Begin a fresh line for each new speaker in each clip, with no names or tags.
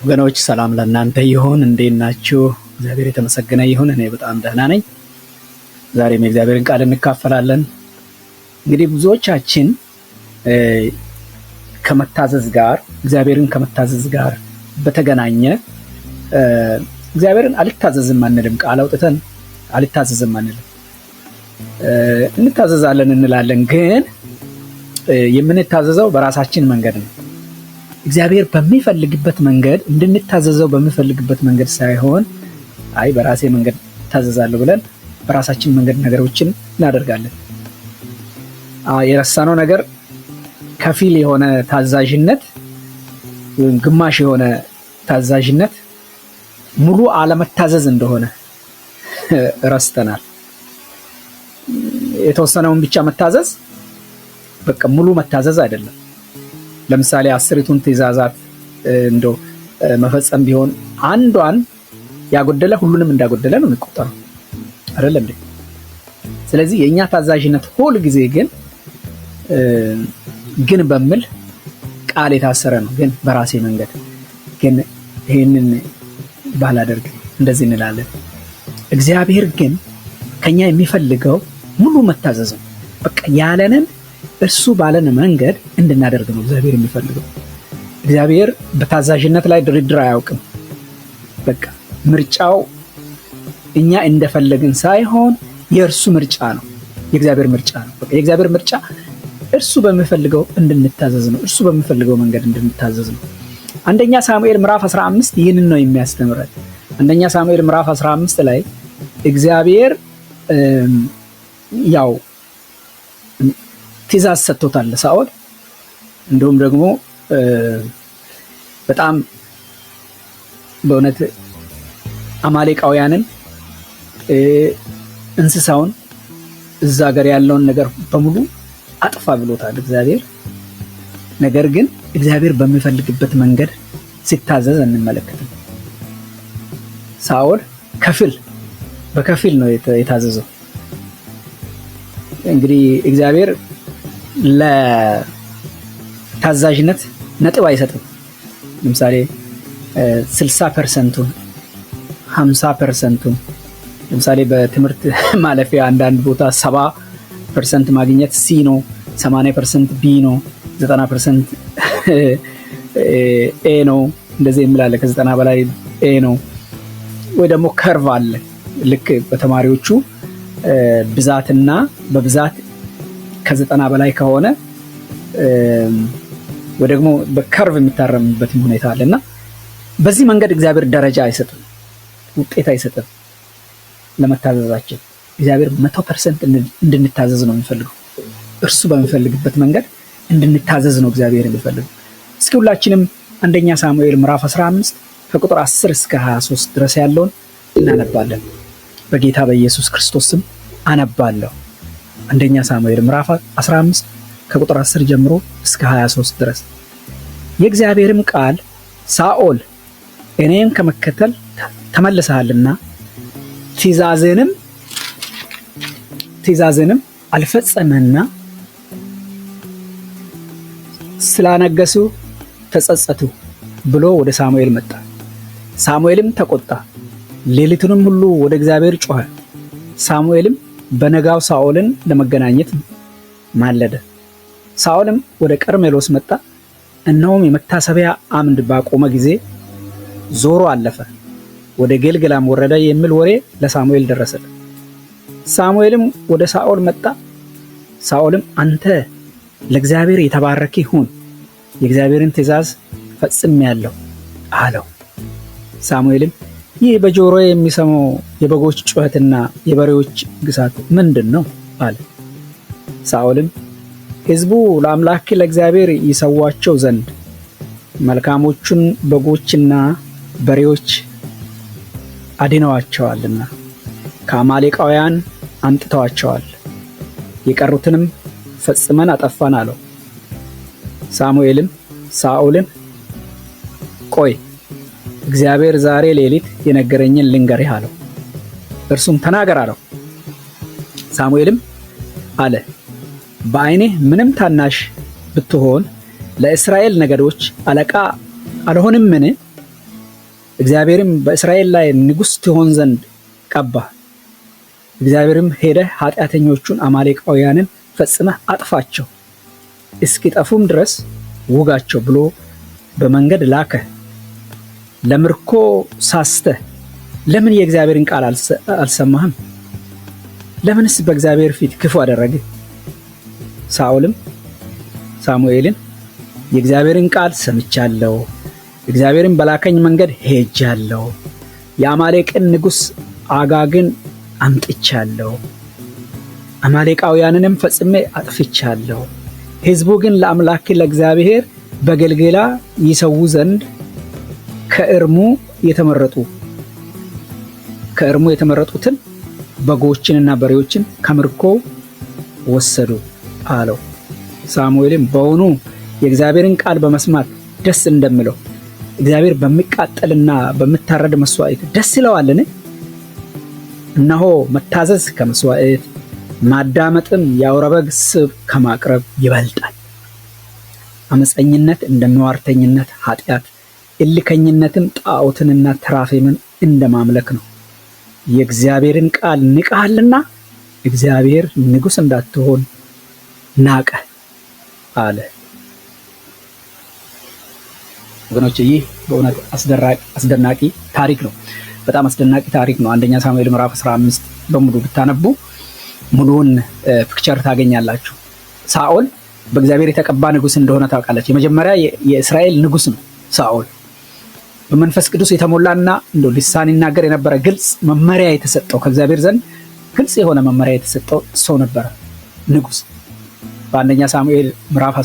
ወገኖች ሰላም ለእናንተ ይሁን። እንዴት ናችሁ? እግዚአብሔር የተመሰገነ ይሁን። እኔ በጣም ደህና ነኝ። ዛሬም የእግዚአብሔርን ቃል እንካፈላለን። እንግዲህ ብዙዎቻችን እግዚአብሔርን ከመታዘዝ ጋር በተገናኘ እግዚአብሔርን አልታዘዝም አንልም። ቃል አውጥተን አልታዘዝም አንልም። እንታዘዛለን እንላለን፣ ግን የምንታዘዘው በራሳችን መንገድ ነው። እግዚአብሔር በሚፈልግበት መንገድ እንድንታዘዘው በሚፈልግበት መንገድ ሳይሆን በራሴ መንገድ ታዘዛለሁ ብለን በራሳችን መንገድ ነገሮችን እናደርጋለን። የረሳነው ነገር ከፊል የሆነ ታዛዥነት ወይም ግማሽ የሆነ ታዛዥነት ሙሉ አለመታዘዝ እንደሆነ ረስተናል። የተወሰነውን ብቻ መታዘዝ በቃ ሙሉ መታዘዝ አይደለም። ለምሳሌ 10ቱን ትእዛዛት እንደው መፈጸም ቢሆን አንዷን ያጎደለ ሁሉንም እንዳጎደለ ነው የሚቆጠረው አይደለም እንዴ? ስለዚህ የኛ ታዛዥነት ሁሉ ጊዜ ግን በሚል ቃል የታሰረ ነው። ግን በራሴ መንገድ ግን ይሄንን ባላደርግ እንደዚህ እንላለን። እግዚአብሔር ግን ከኛ የሚፈልገው ሙሉ መታዘዝ ነው። በቃ ያለንን እርሱ ባለን መንገድ እንድናደርግ ነው እግዚአብሔር የሚፈልገው። እግዚአብሔር በታዛዥነት ላይ ድርድር አያውቅም። በቃ ምርጫው እኛ እንደፈለግን ሳይሆን የእርሱ ምርጫ ነው፣ የእግዚአብሔር ምርጫ ነው። በቃ የእግዚአብሔር ምርጫ እርሱ በሚፈልገው እንድንታዘዝ ነው፣ እርሱ በሚፈልገው መንገድ እንድንታዘዝ ነው። አንደኛ ሳሙኤል ምዕራፍ 15 ይህንን ነው የሚያስተምረን። አንደኛ ሳሙኤል ምዕራፍ 15 ላይ እግዚአብሔር ያው ትእዛዝ ሰጥቶታል ለሳኦል። እንደውም ደግሞ በጣም በእውነት አማሌቃውያንን እንስሳውን እዛ ሀገር ያለውን ነገር በሙሉ አጥፋ ብሎታል እግዚአብሔር። ነገር ግን እግዚአብሔር በሚፈልግበት መንገድ ሲታዘዝ እንመለከታለን። ሳኦል በከፊል ነው የታዘዘው። እንግዲህ እግዚአብሔር ለታዛዥነት ነጥብ አይሰጥም። ለምሳሌ 60%፣ 50%፣ ለምሳሌ በትምህርት ማለፊያ አንዳንድ ቦታ 70% ማግኘት ሲ ነው፣ 80% ቢ ነው፣ 90% ኤ ነው። እንደዚህ የሚላለ ከ90 በላይ ኤ ነው። ወይ ደግሞ ከርቭ አለ። ልክ በተማሪዎቹ ብዛትና በብዛት ከ90 በላይ ከሆነ ወይ ደግሞ በከርቭ የሚታረምበት ሁኔታ አለና በዚህ መንገድ እግዚአብሔር ደረጃ አይሰጥም፣ ውጤት አይሰጥም ለመታዘዛችን። እግዚአብሔር 100% እንድንታዘዝ ነው የሚፈልገው። እርሱ በሚፈልግበት መንገድ እንድንታዘዝ ነው እግዚአብሔር የሚፈልገው። እስኪ ሁላችንም አንደኛ ሳሙኤል ምዕራፍ 15 ከቁጥር 10 እስከ 23 ድረስ ያለውን እናነባለን። በጌታ በኢየሱስ ክርስቶስ ስም አነባለሁ። አንደኛ ሳሙኤል ምዕራፍ 15 ከቁጥር 10 ጀምሮ እስከ 23 ድረስ። የእግዚአብሔርም ቃል ሳኦል እኔን ከመከተል ተመልሰሃልና ትእዛዝንም አልፈጸምህና ስላነገሱ ተጸጸቱ ብሎ ወደ ሳሙኤል መጣ። ሳሙኤልም ተቆጣ፣ ሌሊቱንም ሁሉ ወደ እግዚአብሔር ጮኸ። ሳሙኤልም በነጋው ሳኦልን ለመገናኘት ማለደ። ሳኦልም ወደ ቀርሜሎስ መጣ። እነሆም የመታሰቢያ አምድ ባቆመ ጊዜ ዞሮ አለፈ፣ ወደ ጌልገላም ወረደ የሚል ወሬ ለሳሙኤል ደረሰ። ሳሙኤልም ወደ ሳኦል መጣ። ሳኦልም አንተ ለእግዚአብሔር የተባረክ ይሁን፣ የእግዚአብሔርን ትእዛዝ ፈጽሜያለሁ አለው። ሳሙኤልም ይህ በጆሮዬ የሚሰማው የበጎች ጩኸትና የበሬዎች ግሳት ምንድን ነው አለ። ሳኦልም ሕዝቡ ለአምላክ ለእግዚአብሔር ይሰዋቸው ዘንድ መልካሞቹን በጎችና በሬዎች አድነዋቸዋልና ከአማሌቃውያን አምጥተዋቸዋል፣ የቀሩትንም ፈጽመን አጠፋን አለው። ሳሙኤልም ሳኦልን ቆይ እግዚአብሔር ዛሬ ሌሊት የነገረኝን ልንገርህ አለው። እርሱም ተናገር አለው። ሳሙኤልም አለ በዓይኔህ ምንም ታናሽ ብትሆን ለእስራኤል ነገዶች አለቃ አልሆንምን? እግዚአብሔርም በእስራኤል ላይ ንጉሥ ትሆን ዘንድ ቀባ። እግዚአብሔርም ሄደህ ኃጢአተኞቹን አማሌቃውያንን ፈጽመህ አጥፋቸው፣ እስኪጠፉም ድረስ ውጋቸው ብሎ በመንገድ ላከ። ለምርኮ ሳስተህ ለምን የእግዚአብሔርን ቃል አልሰማህም? ለምንስ በእግዚአብሔር ፊት ክፉ አደረግህ? ሳኦልም ሳሙኤልን የእግዚአብሔርን ቃል ሰምቻለሁ፣ እግዚአብሔርን በላከኝ መንገድ ሄጃለሁ፣ የአማሌቅን ንጉሥ አጋግን አምጥቻለሁ፣ አማሌቃውያንንም ፈጽሜ አጥፍቻለሁ። ሕዝቡ ግን ለአምላክ ለእግዚአብሔር በገልገላ ይሰዉ ዘንድ ከእርሙ የተመረጡትን በጎችንና በሬዎችን ከምርኮ ወሰዱ አለው። ሳሙኤልም በውኑ የእግዚአብሔርን ቃል በመስማት ደስ እንደምለው እግዚአብሔር በሚቃጠልና በሚታረድ መስዋዕት ደስ ይለዋልን? እነሆ መታዘዝ ከመስዋዕት ማዳመጥም የአውራ በግ ስብ ከማቅረብ ይበልጣል። አመፀኝነት እንደ ሟርተኝነት ኃጢአት፣ እልከኝነትም ጣዖትንና ተራፊምን እንደማምለክ ነው። የእግዚአብሔርን ቃል ንቀሃልና እግዚአብሔር ንጉሥ እንዳትሆን ናቀ አለ። ወገኖች ይህ በእውነት አስደናቂ ታሪክ ነው። በጣም አስደናቂ ታሪክ ነው። አንደኛ ሳሙኤል ምዕራፍ 15 በሙሉ ብታነቡ ሙሉውን ፒክቸር ታገኛላችሁ። ሳኦል በእግዚአብሔር የተቀባ ንጉሥ እንደሆነ ታውቃላችሁ። የመጀመሪያ የእስራኤል ንጉሥ ነው ሳኦል። በመንፈስ ቅዱስ የተሞላና እንደው ልሳን ይናገር የነበረ ግልጽ መመሪያ የተሰጠው ከእግዚአብሔር ዘንድ ግልጽ የሆነ መመሪያ የተሰጠው ሰው ነበረ ንጉሥ። በአንደኛ ሳሙኤል ምዕራፍ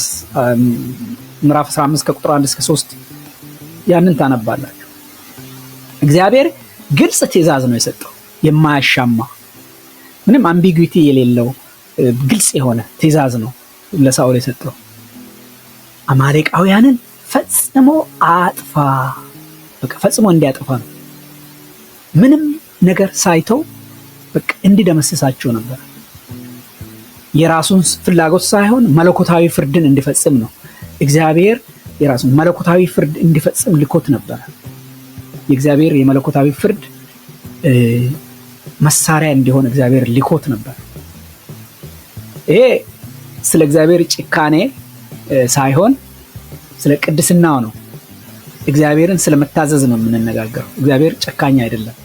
15 ከቁጥር 1 እስከ 3 ያንን ታነባላችሁ። እግዚአብሔር ግልጽ ትእዛዝ ነው የሰጠው፣ የማያሻማ ምንም አምቢጉዊቲ የሌለው ግልጽ የሆነ ትእዛዝ ነው ለሳኦል የሰጠው። አማሌቃውያንን ፈጽሞ አጥፋ፣ በቃ ፈጽሞ እንዲያጠፋ ነው። ምንም ነገር ሳይተው በቃ እንዲደመስሳቸው ነበር። የራሱን ፍላጎት ሳይሆን መለኮታዊ ፍርድን እንዲፈጽም ነው። እግዚአብሔር የራሱን መለኮታዊ ፍርድ እንዲፈጽም ልኮት ነበር። የእግዚአብሔር የመለኮታዊ ፍርድ መሳሪያ እንዲሆን እግዚአብሔር ልኮት ነበር። ይሄ ስለ እግዚአብሔር ጭካኔ ሳይሆን ስለ ቅድስናው ነው። እግዚአብሔርን ስለመታዘዝ ነው የምንነጋገረው። እግዚአብሔር ጨካኝ አይደለም፣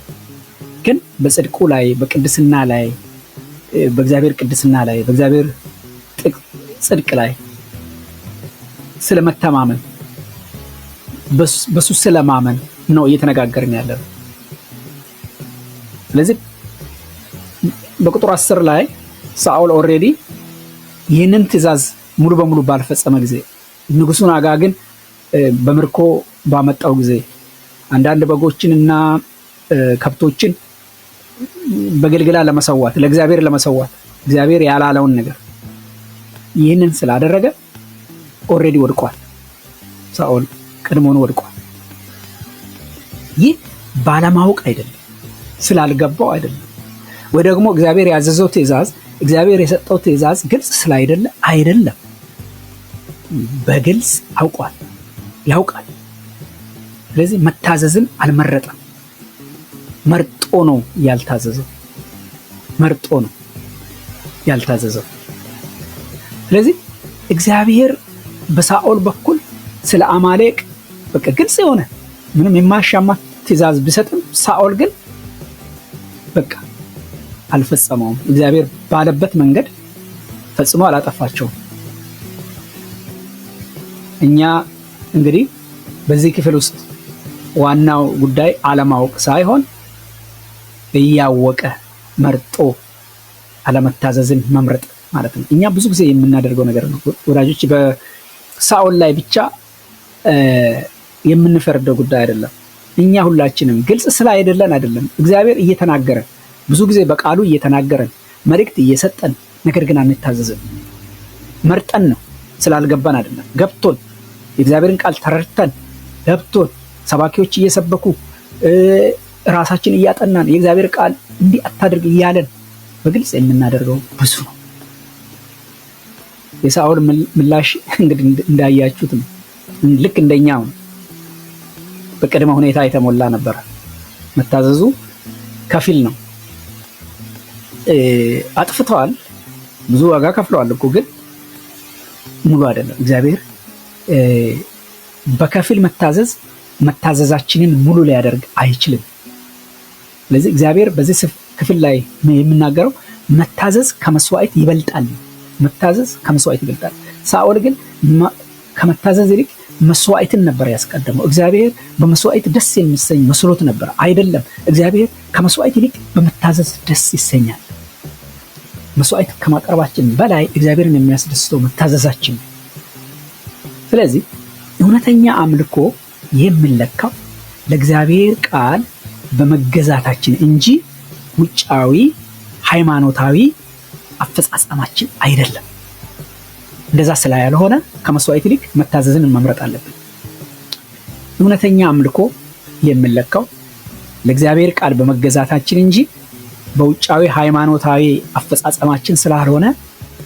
ግን በጽድቁ ላይ በቅድስና ላይ በእግዚአብሔር ቅድስና ላይ በእግዚአብሔር ጽድቅ ላይ ስለመተማመን በሱ ስለማመን ነው እየተነጋገርን ያለው። ስለዚህ በቁጥር 10 ላይ ሳኦል ኦልሬዲ ይህንን ትእዛዝ ሙሉ በሙሉ ባልፈጸመ ጊዜ ንጉሱን አጋግን በምርኮ ባመጣው ጊዜ አንዳንድ በጎችንና ከብቶችን በገልገላ ለመሰዋት ለእግዚአብሔር ለመሰዋት እግዚአብሔር ያላለውን ነገር ይህንን ስላደረገ ኦልሬዲ ወድቋል። ሳኦል ቀድሞውን ወድቋል። ይህ ባለማወቅ አይደለም፣ ስላልገባው አይደለም፣ ወይ ደግሞ እግዚአብሔር ያዘዘው ትእዛዝ እግዚአብሔር የሰጠው ትእዛዝ ግልጽ ስላይደለ አይደለም። በግልጽ ያውቃል። ስለዚህ መታዘዝን አልመረጠም። መርጦ ነው ያልታዘዘው። ስለዚህ እግዚአብሔር በሳኦል በኩል ስለ አማሌቅ በቃ ግልጽ የሆነ ምንም የማያሻማ ትእዛዝ ቢሰጥም ሳኦል ግን በቃ አልፈጸመውም። እግዚአብሔር ባለበት መንገድ ፈጽሞ አላጠፋቸውም። እኛ እንግዲህ በዚህ ክፍል ውስጥ ዋናው ጉዳይ አለማወቅ ሳይሆን እያወቀ መርጦ አለመታዘዝን መምረጥ ማለት ነው። እኛ ብዙ ጊዜ የምናደርገው ነገር ነው ወዳጆች። በሳኦል ላይ ብቻ የምንፈርደው ጉዳይ አይደለም። እኛ ሁላችንም ግልጽ ስላይደለን አይደለም፣ እግዚአብሔር እየተናገረን ብዙ ጊዜ በቃሉ እየተናገረን መልእክት እየሰጠን ነገር ግን አንታዘዝም። መርጠን ነው፣ ስላልገባን አይደለም። ገብቶን የእግዚአብሔርን ቃል ተረድተን ገብቶን ሰባኪዎች እየሰበኩ ራሳችን እያጠናን የእግዚአብሔር ቃል እንዲህ አታድርግ እያለን በግልጽ የምናደርገው ብዙ ነው። የሳኦል ምላሽ እንግዲህ እንዳያችሁት ነው። ልክ እንደኛው ነው። በቅድመ ሁኔታ የተሞላ ነበር። መታዘዙ ከፊል ነው። አጥፍተዋል፣ ብዙ ዋጋ ከፍለዋል እኮ፣ ግን ሙሉ አይደለም። እግዚአብሔር በከፊል መታዘዛችንን ሙሉ ሊያደርግ አይችልም። ስለዚህ እግዚአብሔር በዚህ ክፍል ላይ የምናገረው መታዘዝ ከመስዋዕት ይበልጣል። መታዘዝ ከመስዋዕት ይበልጣል። ሳኦል ግን ከመታዘዝ ይልቅ መስዋዕትን ነበር ያስቀደመው። እግዚአብሔር በመስዋዕት ደስ የሚሰኝ መስሎት ነበር። አይደለም፣ እግዚአብሔር ከመስዋዕት ይልቅ በመታዘዝ ደስ ይሰኛል። መስዋዕት ከማቅረባችን በላይ እግዚአብሔርን የሚያስደስተው መታዘዛችን። ስለዚህ እውነተኛ አምልኮ የሚለካው ለእግዚአብሔር ቃል በመገዛታችን እንጂ ውጫዊ ሃይማኖታዊ አፈጻጸማችን አይደለም። እንደዛ ስላልሆነ ከመስዋዕት ይልቅ መታዘዝን መምረጥ አለብን። እውነተኛ አምልኮ የሚለካው ለእግዚአብሔር ቃል በመገዛታችን እንጂ በውጫዊ ሃይማኖታዊ አፈጻጸማችን ስላልሆነ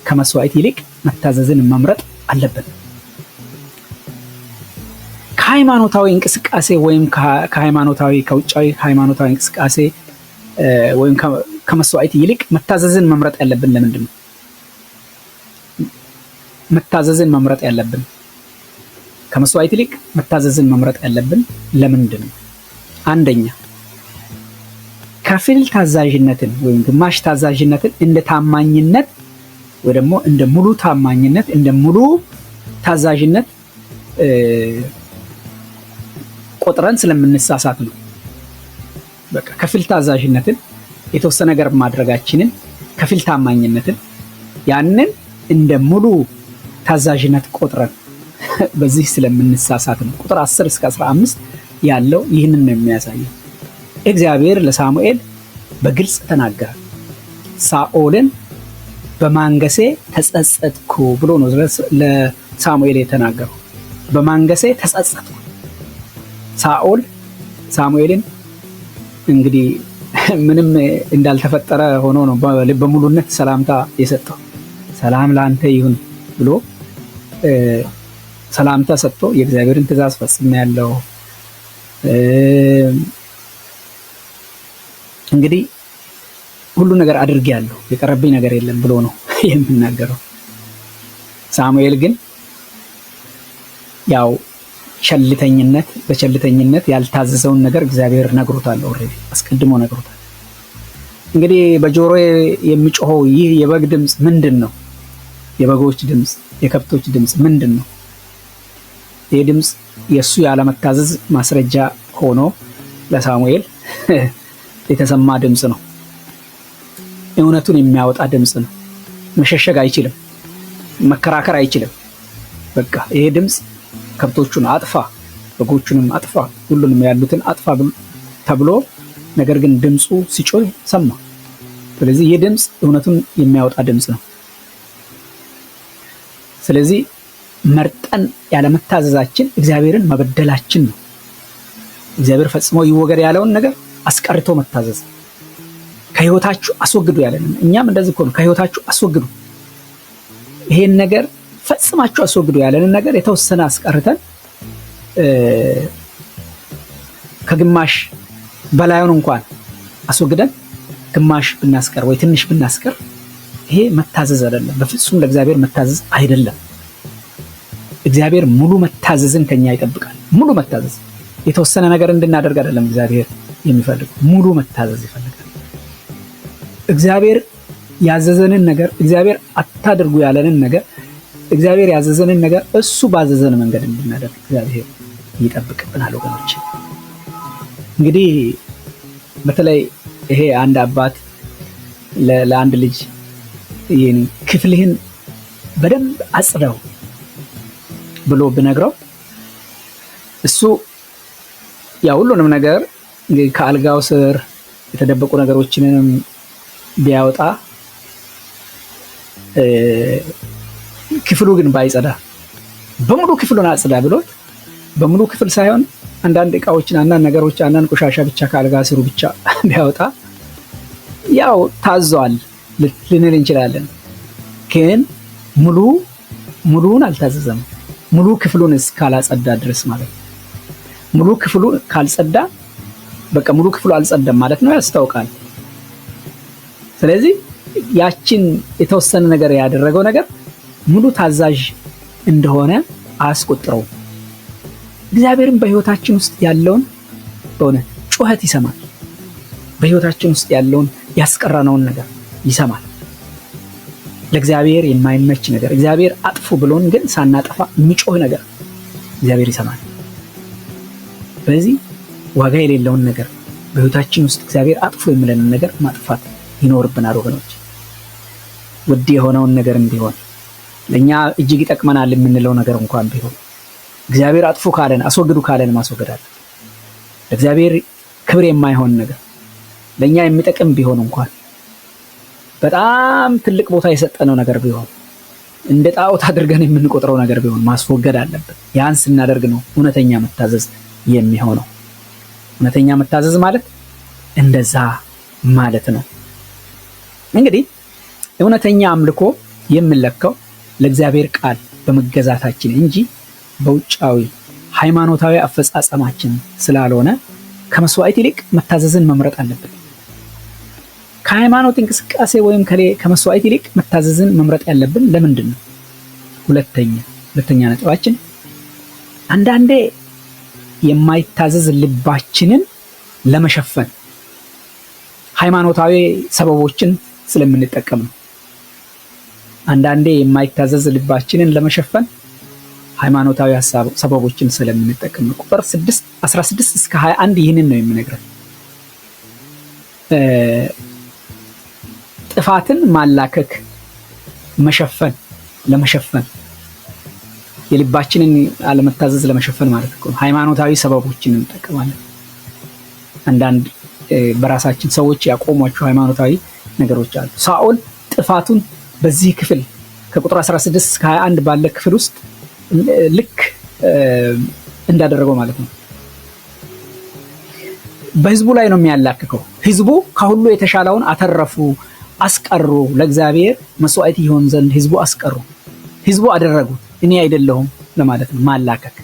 ከመስዋዕት ይልቅ መታዘዝን መምረጥ አለብን። ከሃይማኖታዊ እንቅስቃሴ ወይም ከውጫዊ ሃይማኖታዊ እንቅስቃሴ ወይም ከመስዋዕት ይልቅ መታዘዝን መምረጥ ያለብን ለምንድን ነው? መታዘዝን መምረጥ ያለብን ከመስዋዕት ይልቅ መታዘዝን መምረጥ ያለብን ለምንድን ነው? አንደኛ፣ ከፊል ታዛዥነትን ወይም ግማሽ ታዛዥነትን እንደ ታማኝነት ወይ ደግሞ እንደ ሙሉ ታማኝነት፣ እንደ ሙሉ ታዛዥነት ቆጥረን ስለምንሳሳት ነው። በቃ ከፊል ታዛዥነትን የተወሰነ ነገር ማድረጋችንን፣ ከፊል ታማኝነትን ያንን እንደ ሙሉ ታዛዥነት ቆጥረን በዚህ ስለምንሳሳት ነው። ቁጥር 10 እስከ 15 ያለው ይህንን ነው የሚያሳየው። እግዚአብሔር ለሳሙኤል በግልጽ ተናገረ። ሳኦልን በማንገሴ ተጸጸትኩ ብሎ ነው ለሳሙኤል የተናገረው። በማንገሴ ተጸጸትኩ። ሳኦል ሳሙኤልን እንግዲህ ምንም እንዳልተፈጠረ ሆኖ ነው በሙሉነት ሰላምታ የሰጠው። ሰላም ለአንተ ይሁን ብሎ ሰላምታ ሰጥቶ የእግዚአብሔርን ትእዛዝ ፈጽሜያለሁ፣ እንግዲህ ሁሉ ነገር አድርጌያለሁ፣ የቀረብኝ ነገር የለም ብሎ ነው የሚናገረው። ሳሙኤል ግን ያው በቸልተኝነት ያልታዘዘውን ነገር እግዚአብሔር ነግሮታል። ኦሬዲ አስቀድሞ ነግሮታል። እንግዲህ በጆሮ የሚጮኸው ይህ የበግ ድምፅ ምንድን ነው? የበጎች ድምፅ፣ የከብቶች ድምፅ ምንድን ነው? ይህ ድምፅ የእሱ ያለመታዘዝ ማስረጃ ሆኖ ለሳሙኤል የተሰማ ድምፅ ነው። እውነቱን የሚያወጣ ድምፅ ነው። መሸሸግ አይችልም፣ መከራከር አይችልም። በቃ ይሄ ድምፅ ከብቶቹን አጥፋ፣ በጎቹንም አጥፋ፣ ሁሉንም ያሉትን አጥፋ ተብሎ፣ ነገር ግን ድምፁ ሲጮህ ሰማ። ስለዚህ ይህ ድምፅ እውነቱን የሚያወጣ ድምፅ ነው። ስለዚህ መርጠን ያለመታዘዛችን እግዚአብሔርን መበደላችን ነው። እግዚአብሔር ፈጽሞ ይወገድ ያለውን ነገር አስቀርቶ መታዘዝ። ከህይወታችሁ አስወግዱ ያለን እኛም እንደዚህ እኮ ነው። ከህይወታችሁ አስወግዱ፣ ይሄን ነገር ፈጽማችሁ አስወግዱ ያለንን ነገር የተወሰነ አስቀርተን ከግማሽ በላዩን እንኳን አስወግደን ግማሽ ብናስቀር ወይ ትንሽ ብናስቀር ይሄ መታዘዝ አይደለም። በፍጹም ለእግዚአብሔር መታዘዝ አይደለም። እግዚአብሔር ሙሉ መታዘዝን ከኛ ይጠብቃል። ሙሉ መታዘዝ፣ የተወሰነ ነገር እንድናደርግ አይደለም እግዚአብሔር የሚፈልግ፣ ሙሉ መታዘዝ ይፈልጋል። እግዚአብሔር ያዘዘንን ነገር፣ እግዚአብሔር አታድርጉ ያለንን ነገር፣ እግዚአብሔር ያዘዘንን ነገር እሱ ባዘዘን መንገድ እንድናደርግ እግዚአብሔር ይጠብቅብናል። ወገኖች እንግዲህ በተለይ ይሄ አንድ አባት ለአንድ ልጅ ይሄን ክፍልህን በደንብ አጽዳው ብሎ ብነግረው እሱ ያ ሁሉንም ነገር ከአልጋው ስር የተደበቁ ነገሮችንም ቢያወጣ ክፍሉ ግን ባይጸዳ በሙሉ ክፍሉን አጽዳ ብሎት በሙሉ ክፍል ሳይሆን አንዳንድ እቃዎችን፣ አንዳንድ ነገሮች፣ አንዳንድ ቆሻሻ ብቻ ከአልጋ ስሩ ብቻ ቢያወጣ ያው ታዟል ልንል እንችላለን። ግን ሙሉውን አልታዘዘም። ሙሉ ክፍሉን እስካላጸዳ ድረስ ማለት ነው። ሙሉ ክፍሉ ካልጸዳ በቃ ሙሉ ክፍሉ አልጸዳም ማለት ነው፣ ያስታውቃል። ስለዚህ ያችን የተወሰነ ነገር ያደረገው ነገር ሙሉ ታዛዥ እንደሆነ አስቆጥረው። እግዚአብሔርን በህይወታችን ውስጥ ያለውን በሆነ ጩኸት ይሰማል። በህይወታችን ውስጥ ያለውን ያስቀረነውን ነገር ይሰማል። ለእግዚአብሔር የማይመች ነገር፣ እግዚአብሔር አጥፉ ብሎን ግን ሳናጠፋ የሚጮህ ነገር እግዚአብሔር ይሰማል። ስለዚህ ዋጋ የሌለውን ነገር በህይወታችን ውስጥ እግዚአብሔር አጥፉ የሚለንን ነገር ማጥፋት ይኖርብናል ወገኖች። ውድ የሆነውን ነገር እንዲሆን ለኛ እጅግ ይጠቅመናል የምንለው ነገር እንኳን ቢሆን እግዚአብሔር አጥፉ ካለን አስወግዱ ካለን ማስወገድ አለ። ለእግዚአብሔር ክብር የማይሆን ነገር ለኛ የሚጠቅም ቢሆን እንኳን በጣም ትልቅ ቦታ የሰጠነው ነገር ቢሆን እንደ ጣዖት አድርገን የምንቆጥረው ነገር ቢሆን ማስወገድ አለበት። ያን ስናደርግ ነው እውነተኛ መታዘዝ የሚሆነው። እውነተኛ መታዘዝ ማለት እንደዛ ማለት ነው። እንግዲህ እውነተኛ አምልኮ የሚለካው ለእግዚአብሔር ቃል በመገዛታችን እንጂ በውጫዊ ሃይማኖታዊ አፈጻጸማችን ስላልሆነ ከመስዋዕት ይልቅ መታዘዝን መምረጥ አለብን። ከሃይማኖት እንቅስቃሴ ወይም ከመስዋዕት ይልቅ መታዘዝን መምረጥ ያለብን ለምንድን ነው? ሁለተኛ ነጥባችን አንዳንዴ የማይታዘዝ ልባችንን ለመሸፈን ሃይማኖታዊ ሰበቦችን ስለምንጠቀም ነው። አንዳንዴ የማይታዘዝ ልባችንን ለመሸፈን ሃይማኖታዊ ሰበቦችን ስለምንጠቀም ነው። ቁጥር 16 እስከ 21 ይህንን ነው የሚነግረን። ጥፋትን ማላከክ ለመሸፈን የልባችንን አለመታዘዝ ለመሸፈን ማለት ነው። ሃይማኖታዊ ሰበቦችን እንጠቀማለን። አንዳንድ በራሳችን ሰዎች ያቆሟቸው ሃይማኖታዊ ነገሮች አሉ። ሳኦል ጥፋቱን በዚህ ክፍል ከቁጥር 16 እስከ 21 ባለ ክፍል ውስጥ ልክ እንዳደረገው ማለት ነው በህዝቡ ላይ ነው የሚያላክከው። ህዝቡ ከሁሉ የተሻለውን አስቀሩ። ለእግዚአብሔር መስዋዕት ይሆን ዘንድ ህዝቡ አስቀሩ። ህዝቡ አደረጉት፣ እኔ አይደለሁም ለማለት ነው ማላከክ።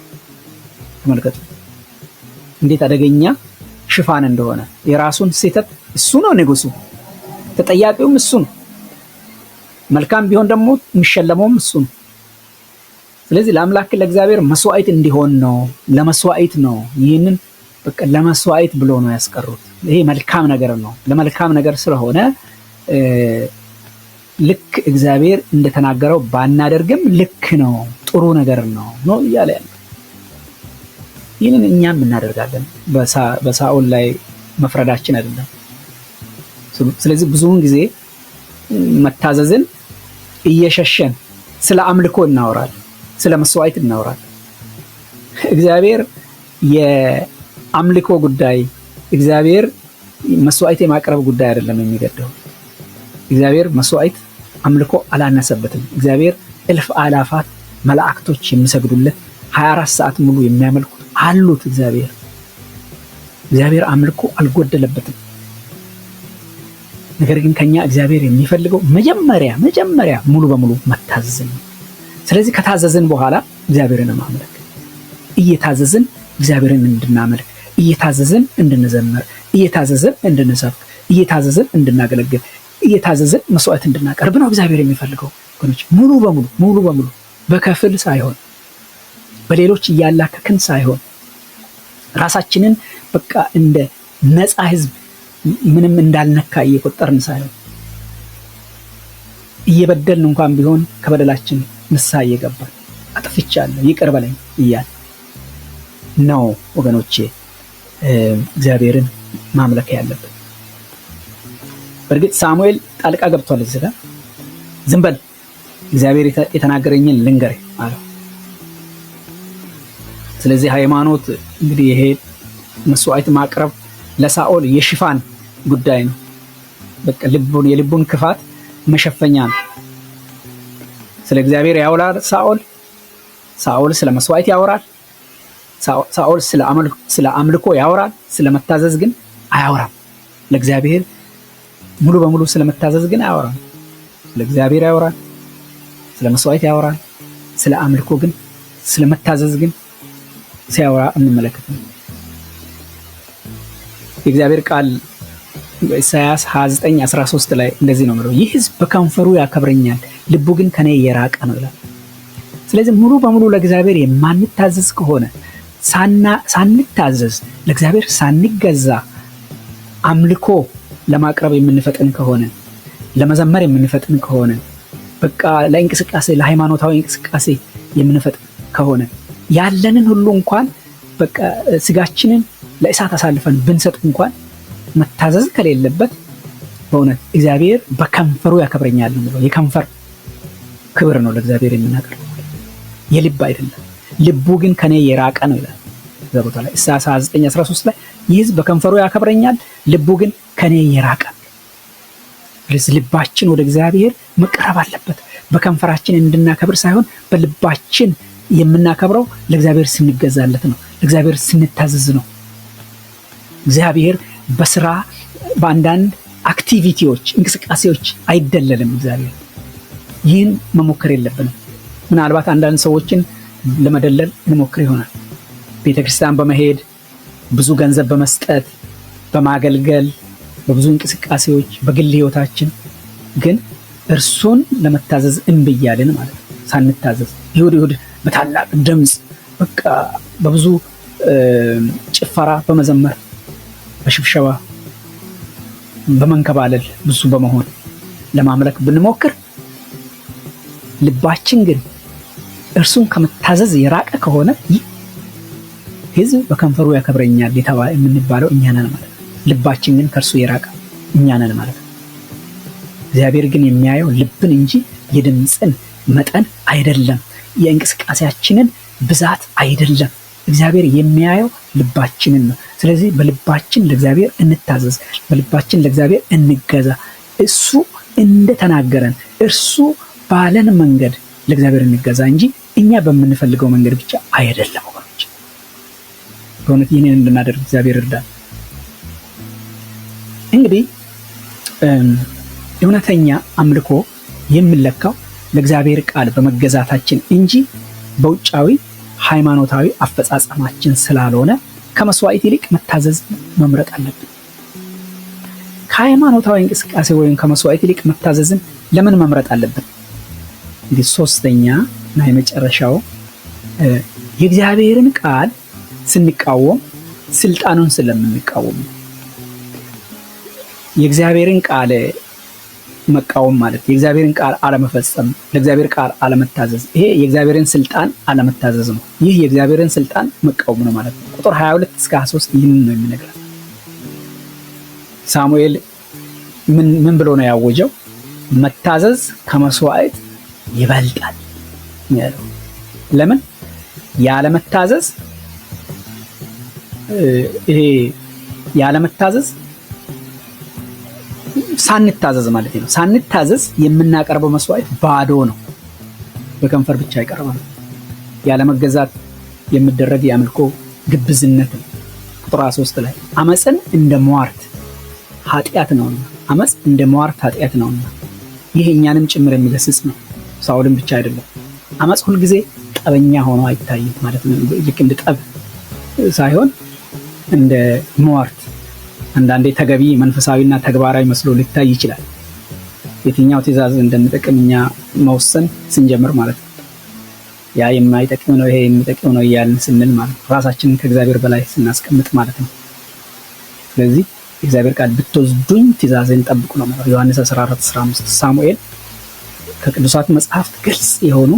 ተመልከቱ እንዴት አደገኛ ሽፋን እንደሆነ። የራሱን ስህተት እሱ ነው ንጉሱ፣ ተጠያቂውም እሱ ነው። መልካም ቢሆን ደግሞ የሚሸለመውም እሱ ነው። ስለዚህ ለአምላክ ለእግዚአብሔር መስዋዕት እንዲሆን ነው፣ ለመስዋዕት ነው። ይህንን በቃ ለመስዋዕት ብሎ ነው ያስቀሩት። ይሄ መልካም ነገር ነው። ለመልካም ነገር ስለሆነ ልክ እግዚአብሔር እንደተናገረው ባናደርግም ልክ ነው፣ ጥሩ ነገር ነው እያለ ያለ። ይህንን እኛም እናደርጋለን። በሳኦል ላይ መፍረዳችን አይደለም። ስለዚህ ብዙውን ጊዜ መታዘዝን እየሸሸን ስለ አምልኮ እናወራለን፣ ስለ መስዋዕት እናወራለን። እግዚአብሔር የአምልኮ ጉዳይ፣ እግዚአብሔር መስዋዕት የማቅረብ ጉዳይ አይደለም የሚገደው። እግዚአብሔር መስዋዕት አምልኮ አላነሰበትም። እግዚአብሔር እልፍ አላፋት መላእክቶች የሚሰግዱለት 24 ሰዓት ሙሉ የሚያመልኩት አሉት። እግዚአብሔር አምልኮ አልጎደለበትም። ነገር ግን ከኛ እግዚአብሔር የሚፈልገው መጀመሪያ ሙሉ በሙሉ መታዘዝን ነው። ስለዚህ ከታዘዝን በኋላ እግዚአብሔርን ማምለክ፣ እየታዘዝን እግዚአብሔርን እንድናመልክ፣ እየታዘዝን እንድንዘምር፣ እየታዘዝን እንድንሰብክ፣ እየታዘዝን እንድናገለግል፣ እየታዘዝን መስዋዕት እንድናቀርብ ነው እግዚአብሔር የሚፈልገው። ሙሉ በሙሉ በከፍል ሳይሆን፣ በሌሎች እያላከክን ሳይሆን፣ ራሳችንን በቃ እንደ ነፃ ህዝብ ምንም እንዳልነካ እየቆጠርን ሳይሆን፣ እየበደልን እንኳን ቢሆን ከበደላችን ንስሐ እየገባን አጥፍቻለሁ ይቅር በለኝ እያልን ነው ወገኖቼ እግዚአብሔርን ማምለክ ያለብን። በእርግጥ ሳሙኤል ጣልቃ ገብቷል እዚህ ጋር። ዝም በል እግዚአብሔር የተናገረኝን ልንገር አለው። ስለዚህ ሃይማኖት እንግዲህ ይሄ መስዋዕት ማቅረብ ለሳኦል የሽፋን ጉዳይ ነው። በቃ የልቡን ክፋት መሸፈኛ ነው። ስለ እግዚአብሔር ያወራል ሳኦል ስለ መስዋዕት ያወራል። ሳኦል ስለ አምልኮ ያወራል። ስለ መታዘዝ ግን አያወራም። ለእግዚአብሔር ሙሉ በሙሉ ስለ መታዘዝ ግን አያወራም። ስለ እግዚአብሔር ያወራል፣ ስለ መስዋዕት ያወራል። ስለ አምልኮ ግን ስለ መታዘዝ ግን ሲያወራ እንመለከታለን። የእግዚአብሔር ቃል ኢሳያስ 29:13 ላይ እንደዚህ ነው የሚለው፣ ይህ ሕዝብ በከንፈሩ ያከብረኛል፣ ልቡ ግን ከኔ የራቀ ነው ይላል። ስለዚህ ሙሉ በሙሉ ለእግዚአብሔር የማንታዘዝ ከሆነ ሳንታዘዝ ለእግዚአብሔር ሳንገዛ አምልኮ ለማቅረብ የምንፈጥን ከሆነ ለመዘመር የምንፈጥን ከሆነ በቃ ለእንቅስቃሴ ለሃይማኖታዊ እንቅስቃሴ የምንፈጥን ከሆነ ያለንን ሁሉ እንኳን በቃ ስጋችንን ለእሳት አሳልፈን ብንሰጥ እንኳን መታዘዝ ከሌለበት በእውነት እግዚአብሔር በከንፈሩ ያከብረኛል ነው። የከንፈር ክብር ነው ለእግዚአብሔር የምናቀርበው፣ የልብ አይደለም። ልቡ ግን ከኔ የራቀ ነው ይላል እዛ ቦታ ላይ ኢሳይያስ 29:13 ላይ ይህ ሕዝብ በከንፈሩ ያከብረኛል፣ ልቡ ግን ከኔ የራቀ። ስለዚህ ልባችን ወደ እግዚአብሔር መቅረብ አለበት። በከንፈራችን እንድናከብር ሳይሆን በልባችን የምናከብረው ለእግዚአብሔር ስንገዛለት ነው፣ ለእግዚአብሔር ስንታዘዝ ነው። እግዚአብሔር በስራ በአንዳንድ አክቲቪቲዎች እንቅስቃሴዎች አይደለልም። እግዚአብሔር ይህን መሞከር የለብንም። ምናልባት አንዳንድ ሰዎችን ለመደለል እንሞክር ይሆናል። ቤተክርስቲያን በመሄድ ብዙ ገንዘብ በመስጠት በማገልገል በብዙ እንቅስቃሴዎች በግል ህይወታችን ግን እርሱን ለመታዘዝ እንብያለን ማለት ነው። ሳንታዘዝ ይሁድ በታላቅ ድምፅ በቃ በብዙ ጭፈራ በመዘመር በሽብሸባ በመንከባለል ብዙ በመሆን ለማምለክ ብንሞክር ልባችን ግን እርሱን ከመታዘዝ የራቀ ከሆነ ይህ ሕዝብ በከንፈሩ ያከብረኛል የምንባለው እኛ ነን ማለት ነው። ልባችን ግን ከእርሱ የራቀ እኛ ነን ማለት ነው። እግዚአብሔር ግን የሚያየው ልብን እንጂ የድምፅን መጠን አይደለም፣ የእንቅስቃሴያችንን ብዛት አይደለም። እግዚአብሔር የሚያየው ልባችንን ነው። ስለዚህ በልባችን ለእግዚአብሔር እንታዘዝ፣ በልባችን ለእግዚአብሔር እንገዛ። እሱ እንደተናገረን እርሱ ባለን መንገድ ለእግዚአብሔር እንገዛ እንጂ እኛ በምንፈልገው መንገድ ብቻ አይደለም ወገኖች። በእውነት ይህንን እንድናደርግ እግዚአብሔር ይርዳል። እንግዲህ እውነተኛ አምልኮ የሚለካው ለእግዚአብሔር ቃል በመገዛታችን እንጂ በውጫዊ ሃይማኖታዊ አፈጻጸማችን ስላልሆነ ከመስዋዕት ይልቅ መታዘዝ መምረጥ አለብን። ከሃይማኖታዊ እንቅስቃሴ ወይም ከመስዋዕት ይልቅ መታዘዝን ለምን መምረጥ አለብን? እንግዲህ ሶስተኛ እና የመጨረሻው የእግዚአብሔርን ቃል ስንቃወም ስልጣኑን ስለምንቃወም። የእግዚአብሔርን ቃል መቃወም ማለት የእግዚአብሔርን ቃል አለመፈጸም፣ ለእግዚአብሔር ቃል አለመታዘዝ። ይሄ የእግዚአብሔርን ስልጣን አለመታዘዝ ነው። ይህ የእግዚአብሔርን ስልጣን መቃወም ነው ማለት ነው። ቁጥር 22-23 ይህንን ነው የሚነግረን። ሳሙኤል ምን ብሎ ነው ያወጀው? መታዘዝ ከመስዋዕት ይበልጣል ያለው። ለምን? ያለመታዘዝ ይሄ ያለመታዘዝ ሳንታዘዝ ማለት ነው። ሳንታዘዝ የምናቀርበው መስዋዕት ባዶ ነው፣ በከንፈር ብቻ ይቀርባል። ያለመገዛት የሚደረግ የአምልኮ ግብዝነት ነው። ቁጥር 3 ላይ አመፅን እንደ ሟርት ኃጢአት ነውና፣ አመፅ እንደ ሟርት ኃጢአት ነውና። ይህ እኛንም ጭምር የሚገስጽ ነው፣ ሳውልን ብቻ አይደለም። አመፅ ሁልጊዜ ጠበኛ ሆኖ አይታይም ማለት ነው። ልክ እንደ ጠብ ሳይሆን እንደ ሟርት አንዳንዴ ተገቢ መንፈሳዊና ተግባራዊ መስሎ ሊታይ ይችላል። የትኛው ትእዛዝ እንደሚጠቅም እኛ መወሰን ስንጀምር ማለት ነው። ያ የማይጠቅም ነው፣ ይሄ የሚጠቅም ነው እያልን ስንል ማለት ነው። ራሳችንን ከእግዚአብሔር በላይ ስናስቀምጥ ማለት ነው። ስለዚህ እግዚአብሔር ቃል ብትወስዱኝ ትእዛዜን ጠብቁ ነው ማለት ዮሐንስ 14:15። ሳሙኤል ከቅዱሳት መጽሐፍት ግልጽ የሆኑ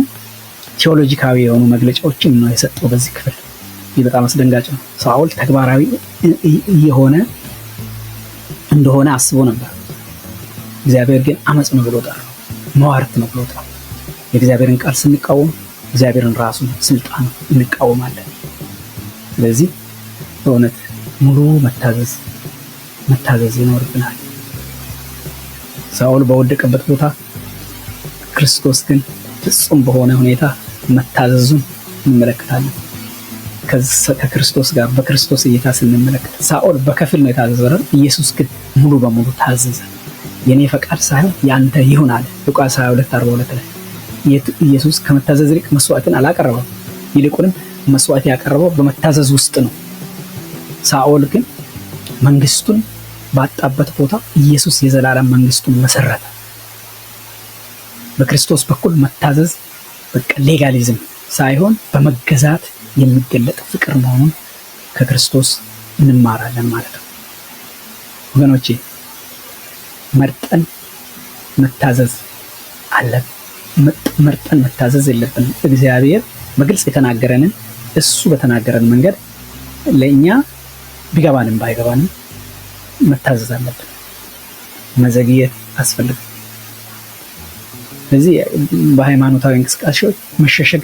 ቴዎሎጂካዊ የሆኑ መግለጫዎችን ነው የሰጠው በዚህ ክፍል። ይህ በጣም አስደንጋጭ ነው። ሳኦል ተግባራዊ የሆነ እንደሆነ አስቦ ነበር። እግዚአብሔር ግን አመጽ ነው ብሎታል፣ መዋርት ነው ብሎታል። የእግዚአብሔርን ቃል ስንቃወም እግዚአብሔርን ራሱን ስልጣን እንቃወማለን። ስለዚህ በእውነት ሙሉ መታዘዝ ይኖርብናል። ሳኦል በወደቀበት ቦታ ክርስቶስ ግን ፍጹም በሆነ ሁኔታ መታዘዙን እንመለከታለን። ከክርስቶስ ጋር በክርስቶስ እይታ ስንመለከት ሳኦል በከፊል ነው የታዘዘው፣ ኢየሱስ ግን ሙሉ በሙሉ ታዘዘ። የኔ ፈቃድ ሳይሆን ያንተ ይሁን አለ ሉቃስ 22:42 ላይ። ኢየሱስ ከመታዘዝ ይልቅ መስዋዕትን አላቀረበም፣ ይልቁንም መስዋዕት ያቀረበው በመታዘዝ ውስጥ ነው። ሳኦል ግን መንግስቱን ባጣበት ቦታ ኢየሱስ የዘላለም መንግስቱን መሰረተ። በክርስቶስ በኩል መታዘዝ በቃ ሌጋሊዝም ሳይሆን በመገዛት የሚገለጥ ፍቅር መሆኑን ከክርስቶስ እንማራለን ማለት ነው። ወገኖቼ መርጠን መታዘዝ አለብን። መርጠን መታዘዝ የለብንም። እግዚአብሔር በግልጽ የተናገረንን እሱ በተናገረን መንገድ ለእኛ ቢገባንም ባይገባንም መታዘዝ አለብን። መዘግየት አስፈልግ። ስለዚህ በሃይማኖታዊ እንቅስቃሴዎች መሸሸግ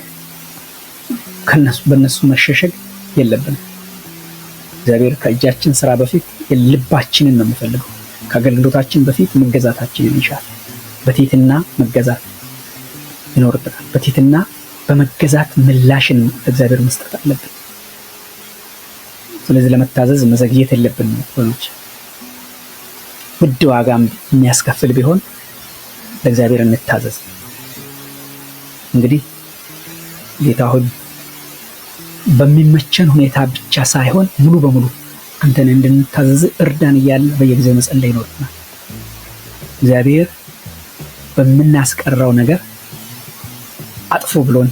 በእነሱ መሸሸግ የለብንም። እግዚአብሔር ከእጃችን ስራ በፊት ልባችንን ነው የሚፈልገው። ከአገልግሎታችን በፊት መገዛታችንን ይሻል። በትህትና መገዛት ይኖርብናል። በትህትና በመገዛት ምላሽን ለእግዚአብሔር መስጠት አለብን። ስለዚህ ለመታዘዝ መዘግየት የለብንም ወገኖች። ውድ ዋጋም የሚያስከፍል ቢሆን ለእግዚአብሔር እንታዘዝ። እንግዲህ ጌታ ሆይ በሚመቸን ሁኔታ ብቻ ሳይሆን ሙሉ በሙሉ አንተን እንድንታዘዝ እርዳን እያለ በየጊዜው መጸለይ ይኖርብናል። እግዚአብሔር በምናስቀረው ነገር አጥፎ ብሎን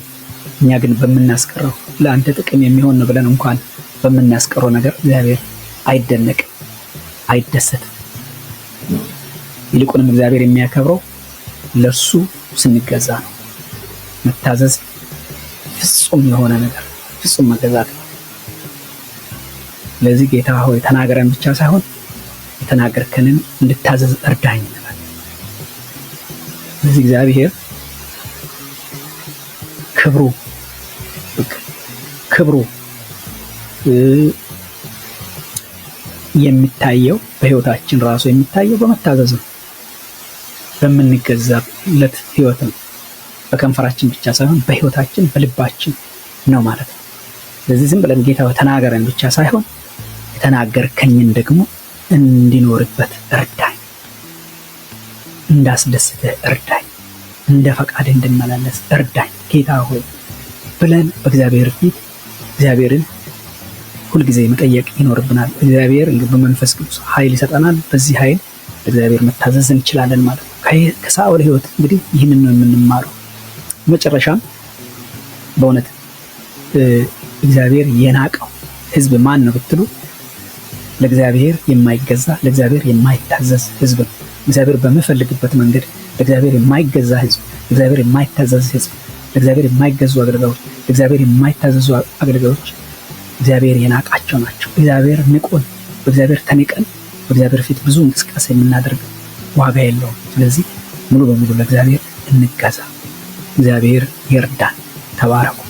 እኛ ግን በምናስቀረው ለአንተ ጥቅም የሚሆን ነው ብለን እንኳን በምናስቀረው ነገር እግዚአብሔር አይደነቅም፣ አይደሰትም። ይልቁንም እግዚአብሔር የሚያከብረው ለእርሱ ስንገዛ ነው። መታዘዝ ፍጹም የሆነ ነገር፣ ፍጹም መገዛት ነው። ስለዚህ ጌታ ሆይ ተናገረን ብቻ ሳይሆን የተናገርከንን እንድታዘዝ እርዳኝ እንላለን። ስለዚህ እግዚአብሔር ክብሩ የሚታየው በህይወታችን ራሱ የሚታየው በመታዘዝ ነው። በምንገዛለት ህይወት ነው። በከንፈራችን ብቻ ሳይሆን በህይወታችን በልባችን ነው ማለት ነው። ስለዚህ ዝም ብለን ጌታ ተናገረን ብቻ ሳይሆን የተናገርከኝን ደግሞ እንዲኖርበት እርዳኝ፣ እንዳስደስትህ እርዳኝ፣ እንደ ፈቃድ እንድንመላለስ እርዳኝ ጌታ ሆይ ብለን በእግዚአብሔር ፊት እግዚአብሔርን ሁልጊዜ መጠየቅ ይኖርብናል። እግዚአብሔር እንግዲህ በመንፈስ ቅዱስ ኃይል ይሰጠናል። በዚህ ኃይል እግዚአብሔር መታዘዝ እንችላለን ማለት ነው። ከሳኦል ህይወት እንግዲህ ይህንን ነው የምንማረው። መጨረሻም በእውነት እግዚአብሔር የናቀው ህዝብ ማን ነው ብትሉ ለእግዚአብሔር የማይገዛ ለእግዚአብሔር የማይታዘዝ ህዝብ ነው። እግዚአብሔር በሚፈልግበት መንገድ ለእግዚአብሔር የማይገዛ ህዝብ፣ ለእግዚአብሔር የማይታዘዝ ህዝብ፣ ለእግዚአብሔር የማይገዙ አገልጋዮች፣ ለእግዚአብሔር የማይታዘዙ አገልጋዮች እግዚአብሔር የናቃቸው ናቸው። እግዚአብሔር ንቆን በእግዚአብሔር ተንቀን በእግዚአብሔር ፊት ብዙ እንቅስቃሴ የምናደርግ ዋጋ የለውም። ስለዚህ ሙሉ በሙሉ ለእግዚአብሔር እንገዛ። እግዚአብሔር ይርዳን። ተባረኩ።